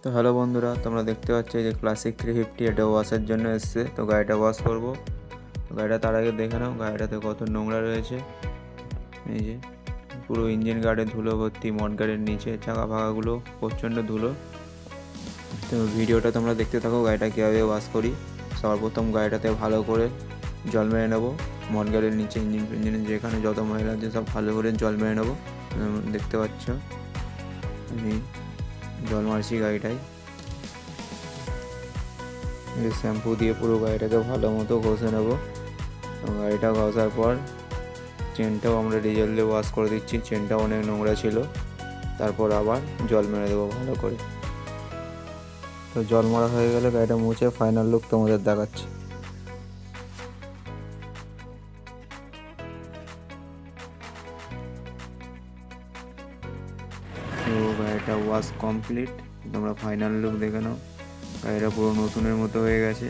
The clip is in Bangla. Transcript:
তো হ্যালো বন্ধুরা, তোমরা দেখতে পাচ্ছ এই যে ক্লাসিক 350 এটা ওয়াশের জন্য এসছে। তো গাড়িটা ওয়াশ করবো। তো গাড়িটা তার আগে দেখে নাও গাড়িটাতে কত নোংরা রয়েছে। এই যে পুরো ইঞ্জিন গার্ডে ধুলো ভর্তি, মড গার্ডের নিচে চাকা ফাঁকাগুলো প্রচণ্ড ধুলো। তো ভিডিওটা তোমরা দেখতে থাকো গাড়িটা কীভাবে ওয়াশ করি। সর্বপ্রথম গাড়িটাতে ভালো করে জল মেরে নেবো। মড গার্ডের নিচে ইঞ্জিনের যেখানে যত ময়লা আছে সব ভালো করে জল মেরে নেবো। দেখতে পাচ্ছ আমি জল মারছি গাড়িটায়। শ্যাম্পু দিয়ে পুরো গাড়িটাকে ভালো মতো ঘষে নেবো। গাড়িটা ঘষার পর চেনটাও আমরা ডিজেল দিয়ে ওয়াশ করে দিচ্ছি। চেনটাও অনেক নোংরা ছিল। তারপর আবার জল মেরে দেবো ভালো করে। তো জল মারা হয়ে গেলে গাড়িটা মুছে ফাইনাল লুক তোমাদের দেখাচ্ছি। তো গাড়িটা ওয়াশ কমপ্লিট। তোমরা ফাইনাল লুক দেখে নাও। গাড়িটা পুরো নতুনের মতো হয়ে গেছে।